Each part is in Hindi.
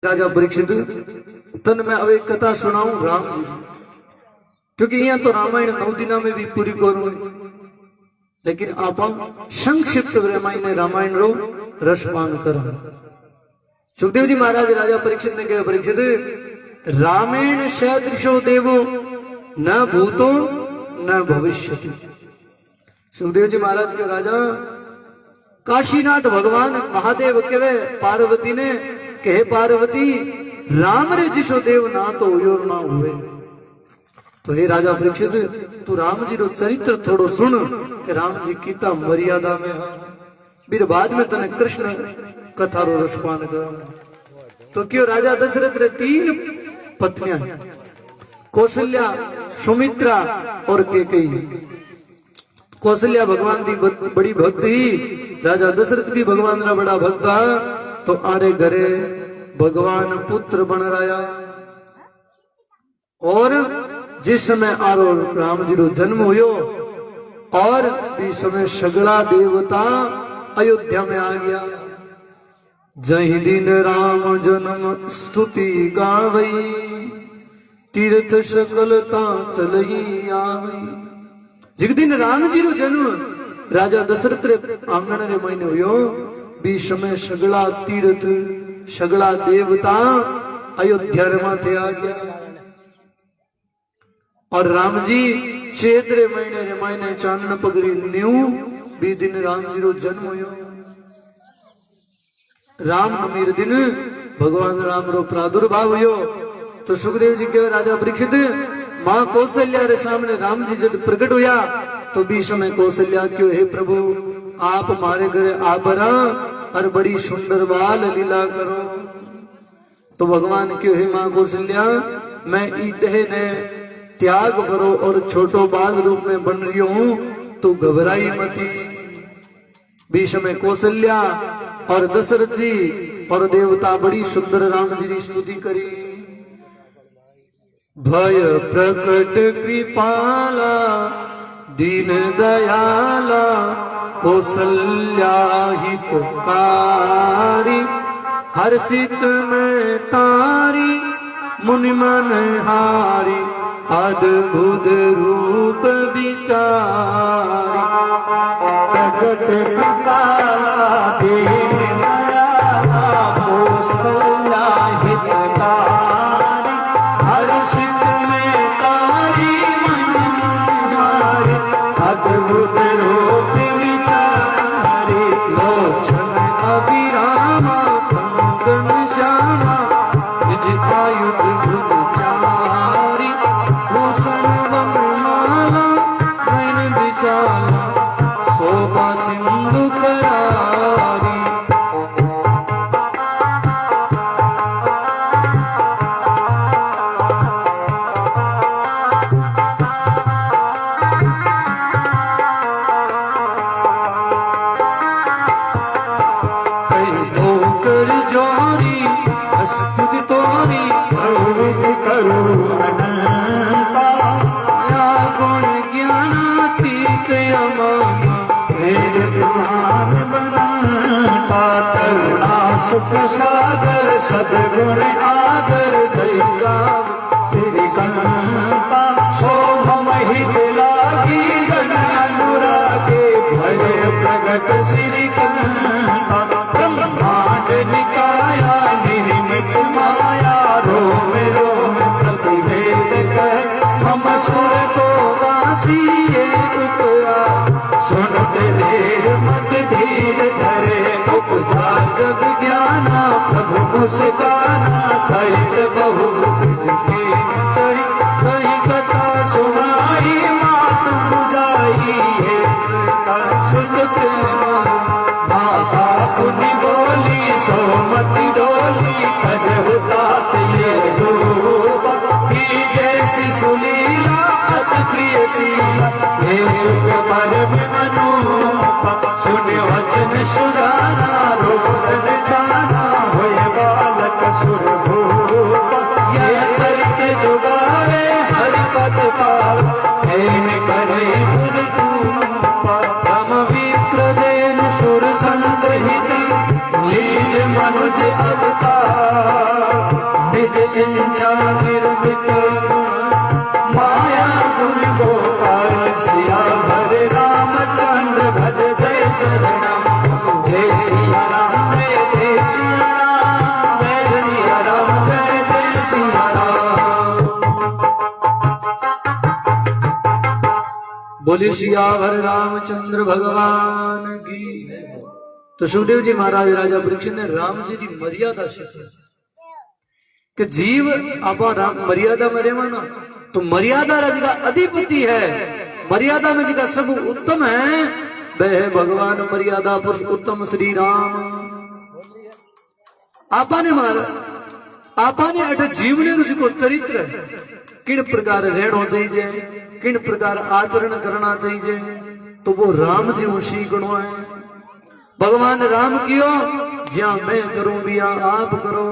राजा परीक्षित तन मैं अब एक कथा सुनाऊं राम जी, क्योंकि यहाँ तो रामायण 9 दिना में भी पूरी करो, लेकिन आप संक्षिप्त रामायण रो रसपान करो। सुखदेव जी महाराज राजा परीक्षित ने कहा, परीक्षित रामेण सदृशो देवो न भूतो न भविष्यति। सुखदेव जी महाराज के राजा काशीनाथ भगवान महादेव कहे पार्वती ने, कहे पार्वती राम रे जिसो देव ना तो हुयो ना हुए। तो हे राजा परीक्षित तू राम जी रो चरित्र थोड़ो सुन कि राम जी कितना मर्यादा में है, फिर बाद में तने कृष्ण कथा रो रसपान करा। तो क्यों राजा दशरथ रे 3 पत्नियां, कौशल्या, सुमित्रा और कैकेयी। कौशल्या भगवान की बड़ी भक्त ही, राजा दशरथ भी भगवान का बड़ा भक्त था। तो आरे घरे भगवान पुत्र बन रहा, और जिस समय आरो राम जी रो जन्म हुयो और इस समय सगला देवता अयोध्या में आ गया। जही दिन राम जन्म स्तुति गावई, तीर्थ सकलता चलही आवई। जिस दिन राम जी रो जन्म राजा दशरथ रे आंगण रे महीने हुयो, बी समय सगला तीर्थ सगला देवता अयोध्या माथे आ गया। और राम जी चैत्र महीने रे महीने चांदन पगड़ी न्यू बी दिन राम जी रो जन्म हुयो। राम नवमी रे दिन भगवान राम रो प्रादुर्भाव हुयो। तो सुखदेव जी के राजा परीक्षित मां कौशल्या रे सामने राम जी जब प्रकट हुआ, तो बी समय कौशल्या क्यों, हे प्रभु आप हमारे घरे आबरा और बड़ी सुंदर बाल लीला करो। तो भगवान क्यों, हे मां कौशल्या मैं ईदह ने त्याग करो और छोटो बाल रूप में बन रही हूं, तो घबराई मती। बी समय कौशल्या और दशरथ जी और देवता बड़ी सुंदर राम जी की स्तुति करी। भय प्रकट कृपाला दीन दयाला कौशल्या हितकारी, हर्षित में तारी मुनि मन हारी, अद्भुत रूप विचारी। प्रकट कृपाला दीन दयाला कौशल्या हितकारी, हर्षित में तारी मुनि मन हारी, अद्भुत रूप विचारी। लोचन अभिरामा कंगन श्यामा, विजितायुध धृत चारी, भूषण वनमाला नयन विशाला, शोभा सिंधु करारी। सुख सागर सदगुण आगर दैया श्री कांता, शोभ महित लागी जन अनुरागे, भय प्रगट श्री कांता। ब्रह्मांड निकाया निर्मित माया, रोम रोम प्रतिभेद कर मम सुर सोगासी एक उपराज। सुनत देर मत धीर धरे, उपजा जग ज्ञाना प्रभु मुस्काना, चरित बहु कही कथा सुनाई मात बुझाई है। सुख माता पुनि बोली सोमति डोली, खजहुतात ये रूप की जैसी सुलीला अति प्रिय सीला, हे सुख पर मनूपा। सुन वचन सुधारा रोदन ठाना, होए बालक सुर भूपा। ये चरित जुगावे हरिपद पाव, हेन करे गुर तूपा। ब्रह्म विप्र देन सुर संत हित, लील मनुज अवतार। इच्छा निर्मित माया गुण गोपाल सियावर रामचंद्र भज जय शरणम जय सिया राम जय सिया राम जय सिया राम जय सिया राम। बोले सियावर रामचंद्र भगवान की। तो सुखदेव जी महाराज राजा परीक्षित ने राम जी की मर्यादा सीखी कि जीव आपा राम मर्यादा में रहना, तो मर्यादा राज का अधिपति है, मर्यादा में जिसका सब उत्तम है वह है भगवान मर्यादा पुरुष उत्तम श्री राम। आपा ने महाराज आपा ने अठ जीवने रुचि को चरित्र किन प्रकार रहना चाहिए, किन प्रकार आचरण करना चाहिए, तो वो राम जी उसी गुणों है। भगवान राम कियो ज्या मैं करूं बिया आप करो,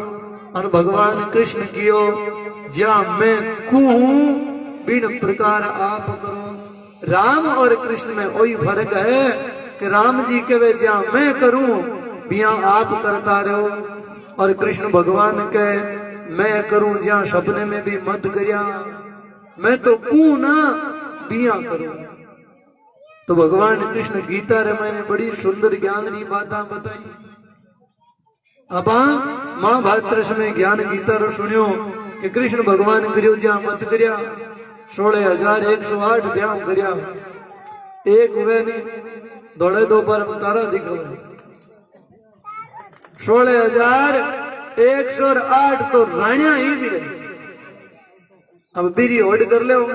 और भगवान कृष्ण कियो ज्या मैं कहूं बिन प्रकार आप करो। राम और कृष्ण में वही फर्क है कि राम जी कहे ज्या मैं करूं बिया आप करता रहो, और कृष्ण भगवान कहे मैं करूं ज्या सपने में भी मत करिया, मैं तो कहूं ना बिया करूं। तो भगवान कृष्ण गीता रे मैंने बड़ी सुंदर ज्ञान की बातें बताई। अब महाभारत में ज्ञान गीता रो सुनियो कि कृष्ण भगवान करियो ज्या मत करिया 16,108 ब्याह करिया, एक हुए नहीं दौड़े दो पर तारा दिखावे 16,108 तो रानिया ही भी रही। अब बीरी होड़ कर ले होंगे,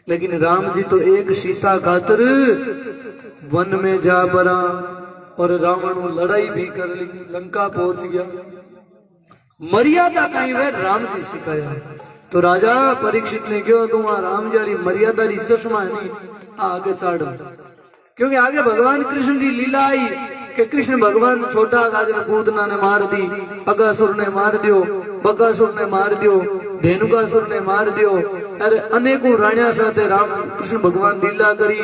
लेकिन राम जी तो एक सीता खातर वन में जा पड़ा और रावण लड़ाई भी कर ली, लंका पहुंच गया। मर्यादा कहीं वे राम जी सिखाया। तो राजा परीक्षित ने क्यों तुम राम जी मर्यादा री चश्मा नहीं आगे चढ़, क्योंकि आगे भगवान कृष्ण की लीला आई कि कृष्ण भगवान छोटा गाजर पूतना ने मार दी, अगासुर ने मार दियो, बकासुर ने मार दियो, धेनुकासुर ने मार दियो, अरे अनेकों राणिया साथे राम कृष्ण भगवान लीला करी,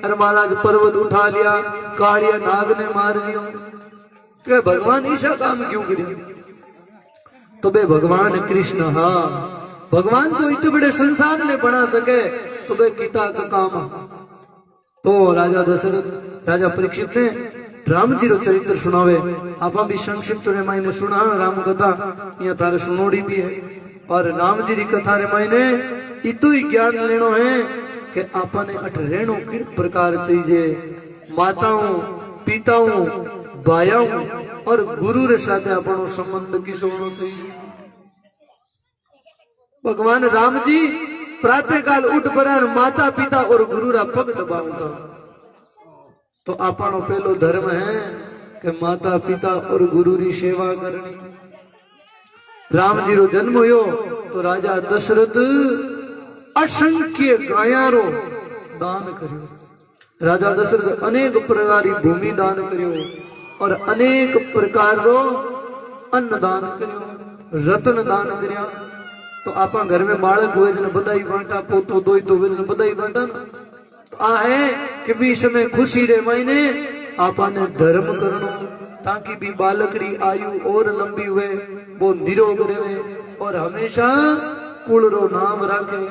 अरे महाराज पर्वत उठा लिया, कालिया नाग ने मार दियो। तो भगवान ऐसा काम क्यों करियो? तो बे भगवान कृष्ण हाँ भगवान तो इतने बड़े संसार ने बना सके तो बे गीता का काम। तो राजा दशरथ राजा परीक्षित ने राम जी रो चरित्र सुनावे। आप भी संक्षिप्त रे मायने सुना राम कथा यहाँ थारे सुनोड़ी भी है, और राम जी री कथा रे मायने इतो ही ज्ञान लेनो है कि आपने अठ रहनो किन प्रकार चाहिए, माताओं पिताओं भाइयों और गुरु रे साथे अपनो संबंध किसो होनो चाहिए। भगवान राम जी प्रातः काल उठ पर माता पिता और गुरु रा पग दबावता। तो आपनो पहलो धर्म है कि माता पिता और गुरु री सेवा करनी। राम जी रो जन्म हुयो तो राजा दशरथ असंख्य गायारो दान करियो। राजा दशरथ अनेक प्रकार की भूमि दान करियो और अनेक प्रकार रो अन्न दान करियो, रत्न दान करिया। तो आपा घर में बालक हुए जने बधाई बांटा, पोतो दोई तो वे बधाई बांटा ना। तो आ है कि बीच में खुशी रे मायने आपा ने धर्म करनो ताकि भी बालक री आयु और लंबी हुए, वो निरोग रहे और हमेशा कुल रो नाम रखे।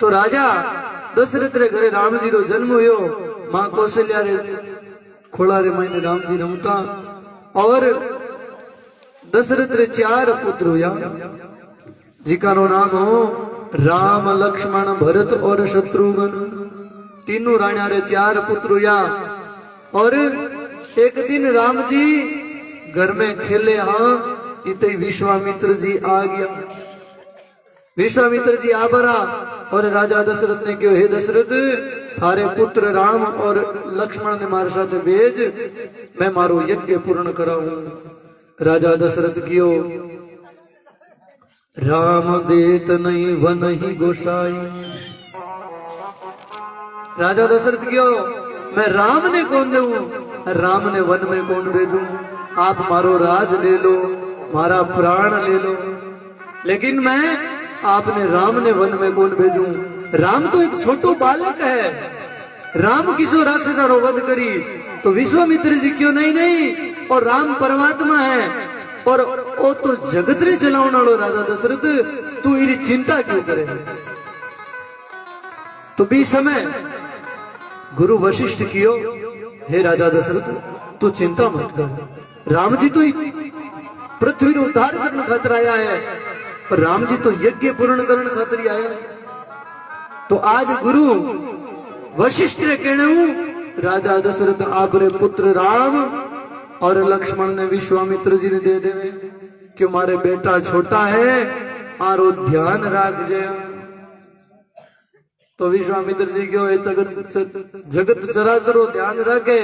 तो राजा दशरथ रे घरे राम जी रो जन्म हुयो। मां कौशल्या रे खोला रे मायने राम जी रमता, और दशरथ रे 4 पुत्र हुआ जिका रो नाम हो राम लक्ष्मण भरत और शत्रुघ्न। तीनों राणा रे 4 पुत्र हुआ। और एक दिन राम जी घर में खेले हाँ इतने विश्वामित्र जी आ गया। विश्वामित्र जी आ बरा और राजा दशरथ ने कहो हे दशरथ थारे पुत्र राम और लक्ष्मण ने मारे साथ भेज, मैं मारो यज्ञ पूर्ण कराऊं। राजा दशरथ कियो राम देत नहीं वन ही गोसाई। राजा दशरथ कियो मैं राम ने कौन दू, राम ने वन में कौन भेजू। आप मारो राज ले लो, मारा प्राण ले लो, लेकिन मैं आपने राम ने वन में कौन भेजू। राम तो एक छोटो बालक है। राम किसो राक्षसा रो वध करी तो विश्वामित्र जी क्यों नहीं नहीं और राम परमात्मा है और वो तो जगत रे चलावन वालो राजा दशरथ, तू इरी चिंता क्यों करे। तो भी समय गुरु वशिष्ठ कियो, हे राजा दशरथ तू चिंता मत कर, राम जी तो पृथ्वी नो उद्धार करने खातिर आया है, पर राम जी तो यज्ञ पूर्ण करने खातिर आया है। तो आज गुरु वशिष्ठ ने कहने हूं, राजा दशरथ आपरे पुत्र राम और लक्ष्मण ने विश्वामित्र जी ने दे देवे, क्यों मारे बेटा छोटा है आरो ध्यान राख जे। तो विश्वामित्र जी क्यों जगत चराचरो ध्यान रखे,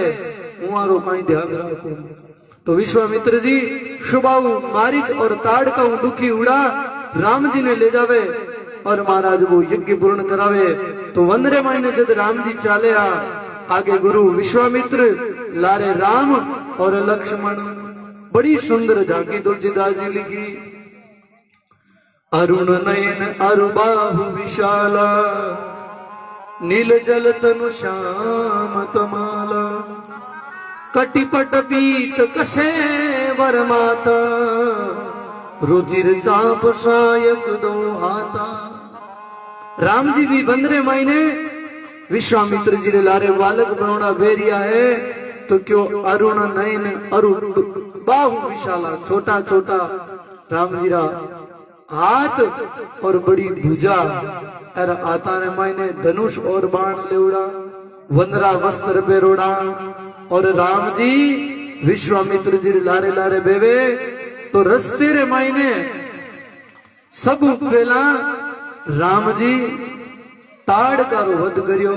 हूं आरो कहीं ध्यान राखू। तो विश्वामित्र जी शुभाऊ मारीच और ताड़का दुखी उड़ा राम जी ने ले जावे और महाराज वो यज्ञ पूर्ण करावे। तो वंदरे महीने जब राम जी चाले आगे गुरु विश्वामित्र लारे राम और लक्ष्मण। बड़ी सुंदर झांकी तुलसीदास जी लिखी, अरुण नयन अरु बाहु विशाला, नील जल तनु श्याम तमाला, कटिपट पीत कसे वर माता, रुचिर चाप सायक दो हाथा। राम जी भी बंदरे महीने विश्वामित्र जी ने लारे बालक बनोड़ा बेरिया है, तो क्यों अरुण नयन अरु बाहु विशाला, छोटा छोटा राम जी रा हाथ और बड़ी भुजा, अरे आता ने मायने धनुष और बाण लेवड़ा, वंदरा वस्त्र बेरोड़ा। और राम जी विश्वामित्र जी लारे लारे बेवे। तो रस्ते रे मायने सब पहला राम जी ताड़का रो वध करियो।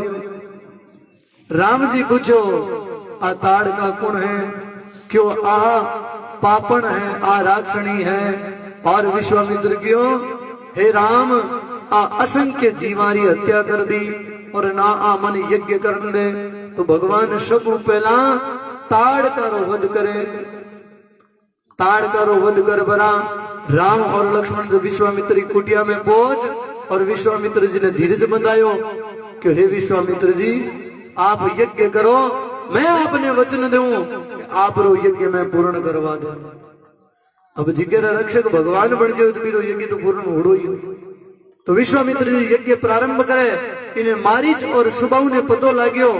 राम जी पूछो आ ताड़का कौन है, क्यों आ पापन है, आ राक्षणी है। और विश्वामित्र क्यों, हे राम आ असंख्य जीवारी हत्या कर दी और ना आ मन यज्ञ कर दे। तो भगवान सब पहला ताड़का रो वध करे। ताड़का रो वध कर बरा राम और लक्ष्मण जब विश्वामित्र की कुटिया में पहुंच और विश्वामित्र जी ने धीरज बंधायो कि हे विश्वामित्र जी आप यज्ञ करो, मैं आपने वचन दूं कि आप रो यज्ञ में पूर्ण करवा दो। अब जिज्ञासा रक्षक भगवान बन जाओ तो मेरा यज्ञ तो पूर्ण होड़ो ही। तो विश्वामित्र जी यज्ञ प्रारंभ करे, इन्हें मारीच और सुबाहु ने पतो लाग्यो।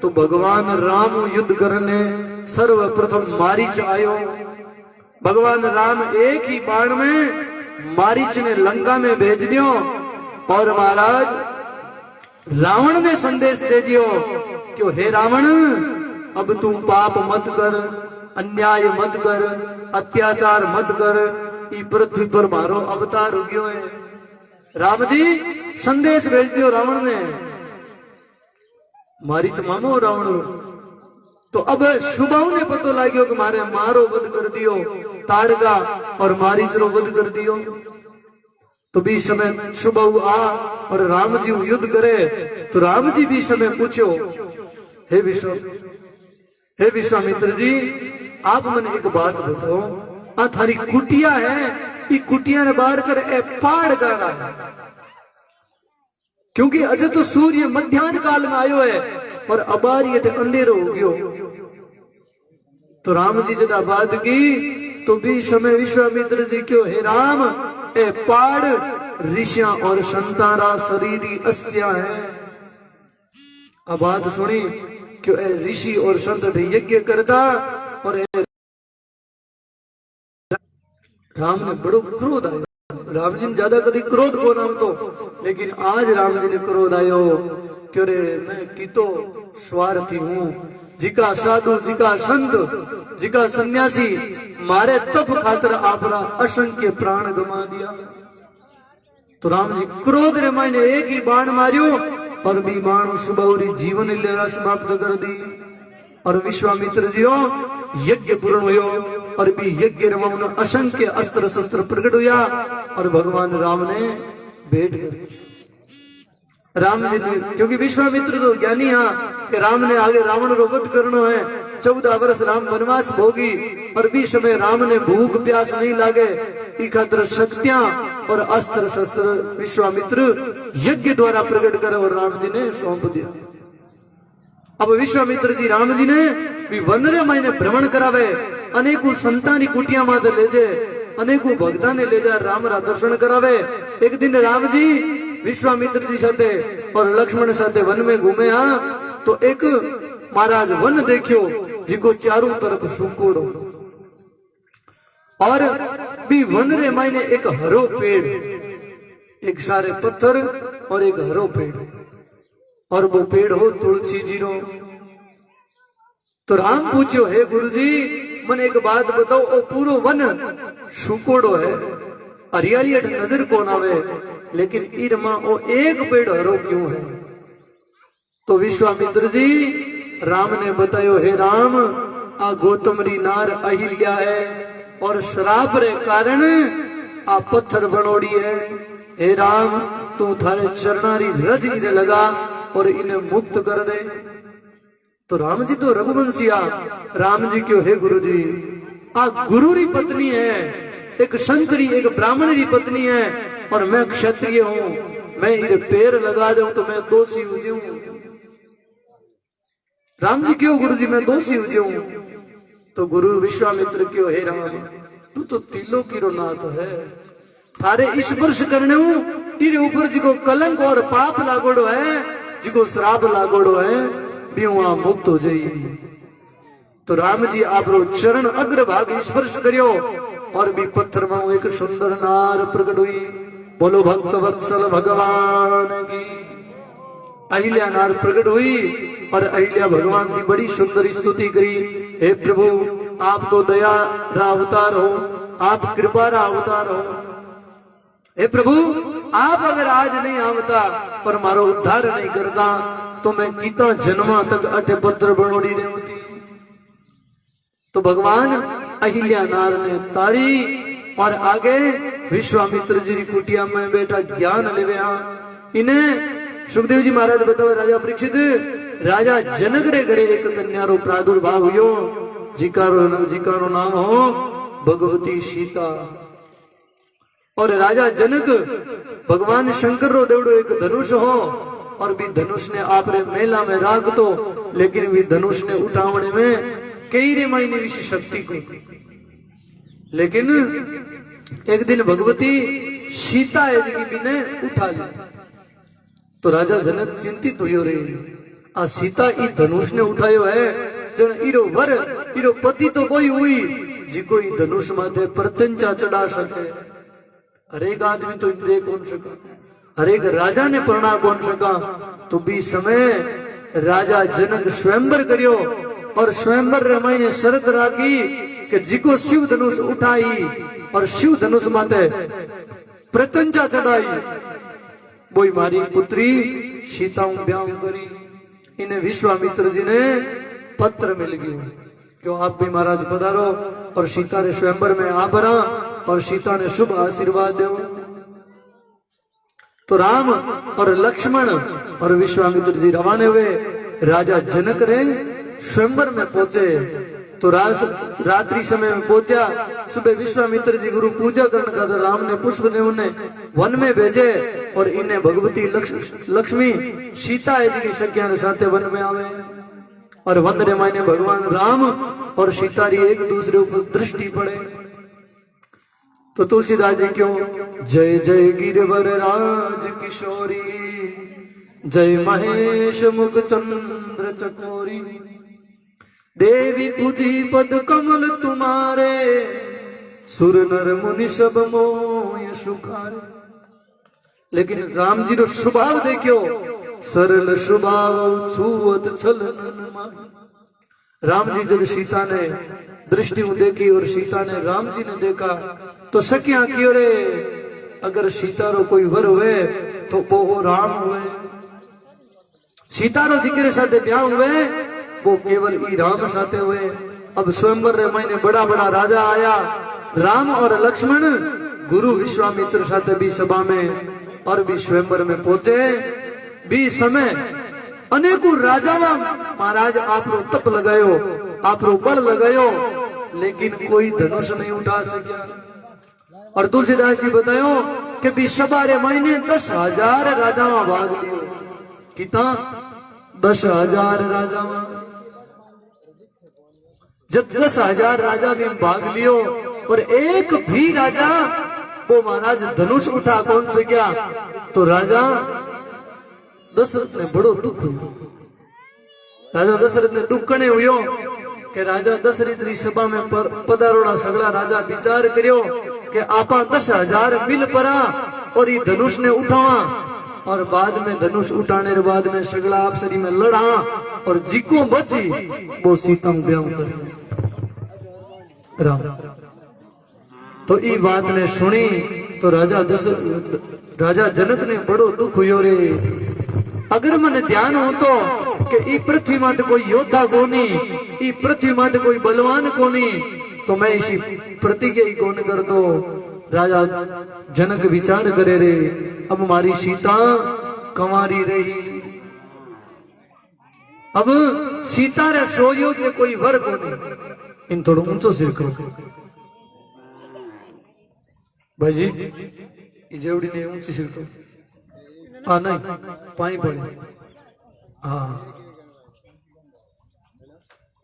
तो भगवान राम युद्ध करने सर्वप्रथम मारीच आयो। भगवान राम एक ही बाण में मारीच ने लंका में भेज दियो। और महाराज रावण ने संदेश दे दियो कि हे रावण अब तू पाप मत कर, अन्याय मत कर, अत्याचार मत कर, ई पृथ्वी पर मारो अवतार हो गयो है। राम जी संदेश भेज दियो रावण ने, मारीच मामो रावण। तो अब सुबाहु ने पतो लाग्यो कि मारे मारो वध कर दियो, ताड़का और मारीच रो वध कर दियो। तो भी समय सुबाहु आ और राम जी युद्ध करे। तो राम जी भी समय पूछो, हे विश्वामित्र जी आप मन एक बात बताओ, आ थारी कुटिया है, ई कुटिया ने बाहर कर ए पाड़ करना है, क्योंकि अजय तो सूर्य मध्यान्ह काल में आयो है और अबार ये अंधेरो हो गयो। तो राम जी जब बात की तो भी समय विश्वामित्र जी क्यों, हे राम ए पाड़ ऋषियां और संतारा शरीरी अस्थियां है। अब बात सुनी क्यों, ए ऋषि और संत यज्ञ करता और राम ने बड़ो क्रोध आयो। राम जी ने ज्यादा कभी क्रोध को नाम तो, लेकिन आज राम जी ने क्रोध आयो क्यों रे मैं कितो स्वार्थी हूं, जिका साधु जिका संत जिका सन्यासी मारे तप खातर आपरा असंख्य प्राण गमा दिया। तो राम जी क्रोध रे मायने एक ही बाण मारियो और भी बाण सुबह जीवन लीला समाप्त कर दी। और विश्वामित्र जी यज्ञ पूर्ण हुयो और भी यज्ञ रमन असंख्य अस्त्र शस्त्र प्रकट हुआ और भगवान राम ने भेंट कर राम जी ने, क्योंकि विश्वामित्र तो ज्ञानी हाँ कि राम ने आगे रावण को वध करना है। 14 वर्ष राम वनवास भोगी और भी समय राम ने भूख प्यास नहीं लागे, इकत्र शक्तियां और अस्त्र शस्त्र विश्वामित्र यज्ञ द्वारा प्रकट करे और राम जी ने सौंप दिया। अब विश्वामित्र जी राम जी ने भी वन रे मायने भ्रमण करावे, अनेकों संतानी कुटिया माते ले जे, अनेकों भक्ता ने ले जा राम रा दर्शन करावे। एक दिन राम जी विश्वामित्र जी साथे और लक्ष्मण साथे वन में घूमे तो एक महाराज वन देखियो जिको चारों तरफ सूकोड़ो और भी वन रे मायने एक हरो पेड़, एक सारे पत्थर और एक हरो पेड़, और वो पेड़ हो तुलसी जी रो। तो राम पूछो, हे गुरुजी मन एक बात बताओ, ओ पूरो वन सुकोड़ो है, हरियाली अठ नजर कौन आवे, लेकिन इरमा ओ एक पेड़ हरो क्यों है? तो विश्वामित्र जी राम ने बतायो, हे राम आ गौतम री नार अहिल्या है और श्राप रे कारण आ पत्थर बनोड़ी है। हे राम तू थारे चरणारी रज इने लगा और इन्हें मुक्त कर दे। तो राम जी तो रघुवंशिया, राम जी क्यों, हे गुरु जी आ गुरु री पत्नी है, एक संतरी एक ब्राह्मण री पत्नी है और मैं क्षत्रिय हूं, मैं इन्हें पैर लगा दूं तो मैं दोषी हो जाऊं। राम जी क्यों गुरु जी मैं दोषी हो जाऊं? तो गुरु विश्वामित्र क्यों, हे राम तू तो तिलो की रो नाथ है, थारे स्पर्श करने इरे ऊपर जिको कलंक और पाप लागोड़ो है, जिको श्राप लागोड़ो है, भी वहां मुक्त हो जाइए। तो राम जी आप रो चरण अग्रभाग स्पर्श करियो और भी पत्थर में एक सुंदर नार प्रकट हुई। बोलो भक्त वत्सल भगवान की। अहिल्या नार प्रकट हुई और अहिल्या भगवान की बड़ी सुंदर स्तुति करी। हे प्रभु आप तो दया रा अवतार हो, आप कृपा रा अवतार हो। हे प्रभु आप अगर आज नहीं आवता पर मारो उद्धार नहीं करता तो मैं कितना जन्मा तक अठे पत्थर बनोड़ी नहीं होती। तो भगवान अहिल्या नार ने तारी और आगे विश्वामित्र जी की कुटिया में बेटा ज्ञान ले गया। इन्हें सुखदेव जी महाराज बताओ, राजा परीक्षित राजा जनक रे घरे एक कन्या रो प्रादुर्भाव हुयो, जिकारो नाम हो भगवती सीता। और राजा जनक भगवान शंकर रो देवड़ो एक धनुष हो और भी धनुष ने आपरे मेला में राग तो, लेकिन भी धनुष ने उठावने में कई रे महीने विशेष शक्ति को। लेकिन एक दिन भगवती सीता है जी ने उठा ली। तो राजा जनक चिंतित हुई रे, आ सीता ई धनुष ने उठायो है, जन इरो वर इरो पति तो कोई हुई जिको ई धनुष माथे प्रत्यंचा चढ़ा सके। हरेक आदमी तो दे कौन सका, हरेक राजा ने प्रणा कौन सका। तो भी समय राजा जनक स्वयंवर करियो और स्वयंवर रमाई ने शर्त राखी कि जिको शिव धनुष उठाई और शिव धनुष माते प्रत्यंचा चढ़ाई, बोई मारी पुत्री सीता ब्याह करी। इन्हें विश्वामित्र जी ने पत्र मिल गया क्यों आप भी महाराज पधारो और सीता ने स्वयंवर में आ बना और सीता ने शुभ आशीर्वाद दो। तो राम और लक्ष्मण और विश्वामित्र जी रवाने हुए राजा जनक रे स्वयंवर में पहुंचे। तो रात्रि समय में पहुंचा। सुबह विश्वामित्र जी गुरु पूजा करने का था, राम ने पुष्प ने उन्हें वन में भेजे और इन्हें भगवती लक्ष्मी सीता जी की सखिया के साथ वन में आवे। और वन रे मायने भगवान राम और सीता री एक दूसरे ऊपर दृष्टि पड़े। तो तुलसीदास जी क्यों, जय जय गिरवर राज किशोरी, जय महेश मुख चंद्र चकोरी, देवी पूजी पद कमल तुम्हारे, सुर नर मुनि सब मोह सुखारे। लेकिन राम जी रो स्वभाव देखियो, सरल स्वभाव छुअत छलन माही। राम जी जब सीता ने दृष्टि देखी और सीता ने राम जी ने देखा तो सखिया क्यों रे, अगर सीता रो कोई वर हुए तो वो राम हुए। सीता रो जिक्र साथे ब्याह हुए वो केवल ई राम साथे हुए। अब स्वयंवर रे महीने बड़ा बड़ा राजा आया, राम और लक्ष्मण गुरु विश्वामित्र साथे भी सभा में और भी स्वयंवर में पहुंचे। भी समय अनेकों राजा महाराज आप रो तप लगायो, आप रो बल लगायो, लेकिन कोई धनुष नहीं उठा सका। और तुलसीदास जी बतायो कि भी सभा रे महीने 10,000 राजा भाग लियो। कितना 10,000 राजा, जब 10,000 राजा में भाग लियो और एक भी राजा वो महाराज धनुष उठा कौन से क्या, तो राजा दशरथ ने बड़ो दुख हुयो। राजा दशरथ ने दुख कने हुयो कि राजा दशरथ री सभा में पधारोड़ा सगला राजा विचार करियो कि आपा 10,000 मिल परा और ये धनुष ने उठावा और बाद में धनुष उठाने के बाद में सगला अप्सरी में लड़ा और जिको बची वो सीता ब्याह कर राम। तो ये बात ने सुनी तो राजा जनक ने बड़ो दुख हुयो रे। अगर मन ध्यान हो तो कि ई पृथ्वी माते कोई योद्धा कोनी, ई पृथ्वी माते कोई बलवान कोनी, तो मैं इसी प्रतिज्ञा ही कौन कर दो। राजा जनक विचार करे रे, अब हमारी सीता कंवारी रही, अब सीता रे सोयो के कोई वर कोनी। इन थोड़ा ऊंचो सिर करो भाई जी, जेवड़ी ने ऊंची सिर करो। हाँ नहीं पाई पड़े। हाँ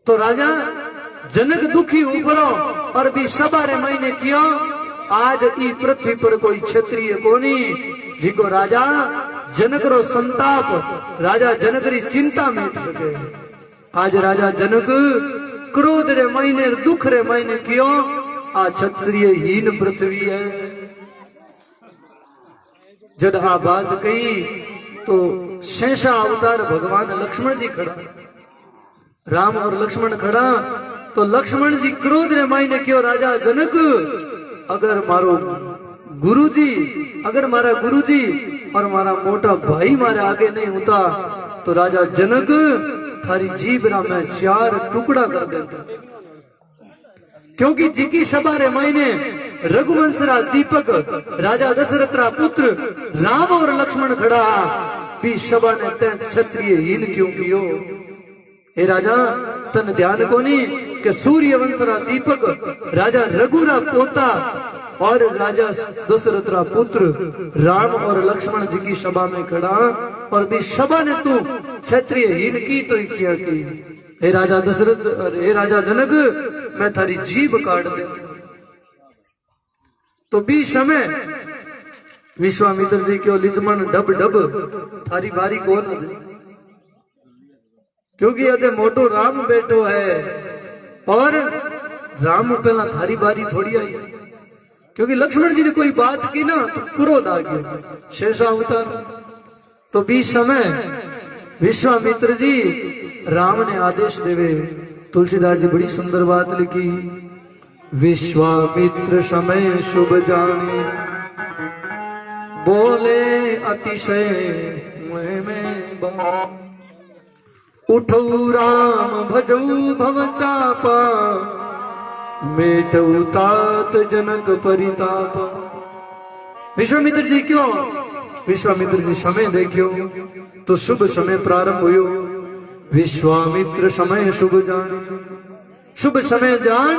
तो राजा जनक दुखी ऊपरो और भी सभा रे महीने कियो। आज ई पृथ्वी पर कोई क्षत्रिय कोनी जिको राजा जनक रो संताप, राजा जनक री चिंता मिट सके। आज राजा जनक क्रोध रे महीने दुख रे महीने कियो। आ क्षत्रिय हीन पृथ्वी है। जब आ बात कही तो शेषा अवतार भगवान लक्ष्मण जी खड़ा, राम और लक्ष्मण खड़ा। तो लक्ष्मण जी क्रोध रे मायने क्यों, राजा जनक अगर मारो गुरुजी, अगर मारा गुरुजी और मारा मोटा भाई मारे आगे नहीं होता तो राजा जनक थारी जीभ रा मैं 4 टुकड़ा कर देता। क्योंकि जिकी सभा रे मायने रघुवंश रा दीपक राजा दशरथ रा पुत्र राम और लक्ष्मण खड़ा, भी सभा ने तै क्षत्रिय हीन क्यों कियो। हे राजा तन ध्यान कोनी कि सूर्य वंश रा दीपक राजा रघु रा पोता और राजा दशरथ रा पुत्र राम और लक्ष्मण जी की सभा में खड़ा और भी सभा ने तू क्षत्रिय हीन की तो क्या की। हे राजा दशरथ, हे राजा जनक मैं थारी जीभ काट दे। तो भी समय विश्वामित्र जी क्यों लिजमन डब डब थारी बारी कौन है, क्योंकि अदे मोटो राम बेटो है और राम पहला थारी बारी थोड़ी आई, क्योंकि लक्ष्मण जी ने कोई बात की ना तो क्रोध आ गया शेषा अवतार। तो बीच समय विश्वामित्र जी राम ने आदेश देवे। तुलसीदास जी बड़ी सुंदर बात लिखी, विश्वामित्र समय शुभ जाने बोले अतिशय मुँह में बात, उठऊ राम भजऊ भव चापा मेटऊ तात जनक परिताप। विश्वामित्र जी क्यों, विश्वामित्र जी समय देखियो तो शुभ समय प्रारंभ हुयो। विश्वामित्र समय शुभ जान, शुभ समय जान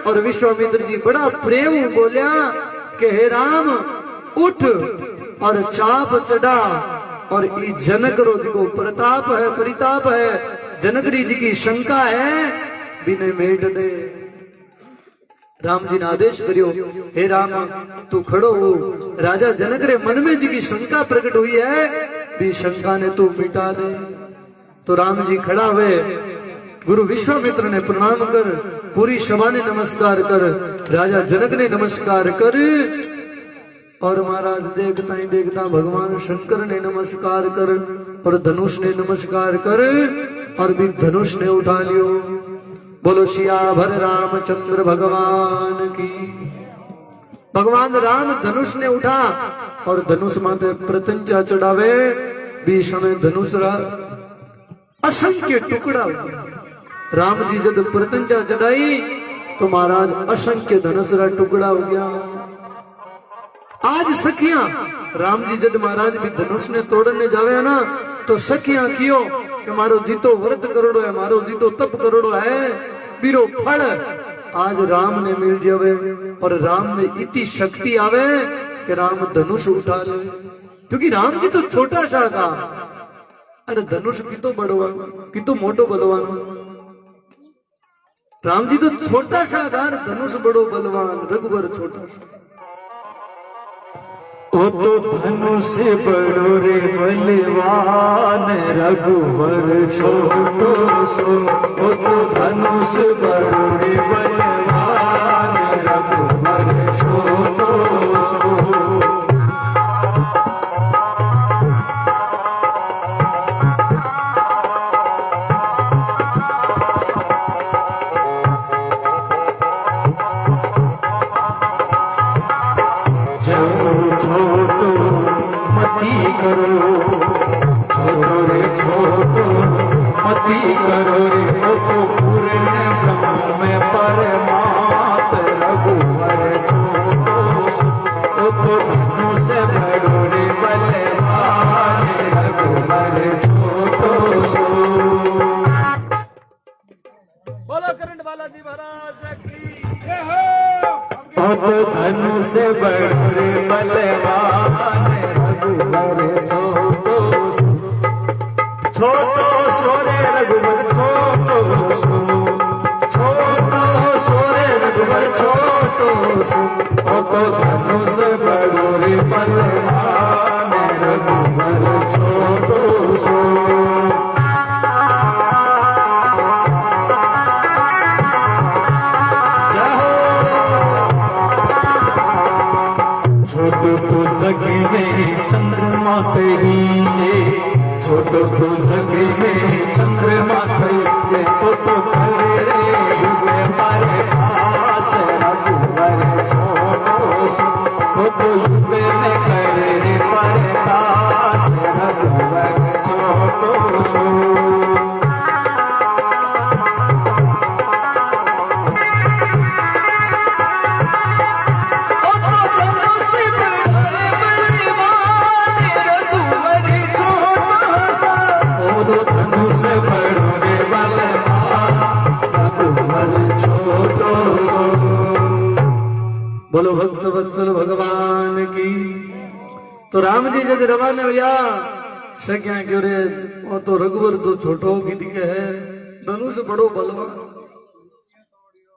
और विश्वामित्र जी बड़ा प्रेम बोलिया कि हे राम उठ और चाप चढ़ा और ई जनक रो जी को प्रताप है परिताप है, जनक जी की शंका है बिने मेट दे। राम जी ने आदेश करियो, हे राम तू खड़ो हो, राजा जनक रे मन में जी की शंका प्रकट हुई है, भी शंका ने तू मिटा दे। तो राम जी खड़ा हुए, गुरु विश्वामित्र ने प्रणाम कर, पूरी सभा ने नमस्कार कर, राजा जनक ने नमस्कार कर और महाराज देखता ही देखता भगवान शंकर ने नमस्कार कर और धनुष ने नमस्कार कर और भी धनुष ने उठा लियो। बोलो सियावर रामचंद्र भगवान की। भगवान राम धनुष ने उठा और धनुष माथे प्रत्यंचा चढ़ावे, भी समय धनुष असंख्य टुकड़ा हो गया। राम जी जब प्रत्यंचा चढ़ाई तो महाराज असंख्य धनुष रा टुकड़ा हो गया। आज सखियां राम जी जब महाराज भी धनुष ने तोड़ने जावे ना तो सखियां कियो कि मारो जीतो व्रत करोड़ो है, मारो जीतो तप करोड़ो है, बीरो फल आज राम ने मिल जावे और राम में इतनी शक्ति आवे कि राम धनुष उठा ले। क्योंकि राम जी तो छोटा सा का अरे धनुष कितो बड़वा कितो मोटो बलवान। राम जी तो छोटा सा आधार, धनुष बड़ो बलवान, रघुवर छोटा सा। ओ तो धनुष बड़ो रे बलवान, रघुवर छोटो सो। ओ तो धनुष बड़ो रे बलवान, रघुवर छोटो सो। छोटो मती करो, छोटो रे छोटो मती करो रे। ओ तो पूर्ण ब्रह्म में परमात्म, रघुवर छोटो सो। ओ तो धनुष बड़ो रे बलवान, रघुवर छोटो सो। बोलो करंट बालाजी महाराज की। ओ तो धनुष बड़ो रे बलवान, रघुवर छोटो सो। छोटो सो रे रघुवर छोटो सो। छोटो सो रे रघुवर छोटो सो। ओ तो धनुष बड़ो रे बलवान, रघुवर छोटो सो। छोटो तो जग में चंद्रमा कहीजे, छोटो तो जग में चंद्रमा कहीजे। ओ तो करे रे युग मारे पास, रघुवर छोटो सो। ओ तो युग में करे रे मारे पास, रघुवर छोटो सो। बोलो भक्त वत्सल भगवान की। तो राम जी जब रवाना हुआ सख्या क्यों रे, वो तो रघुवर तो छोटो की दिखे है, धनुष बड़ो बलवान।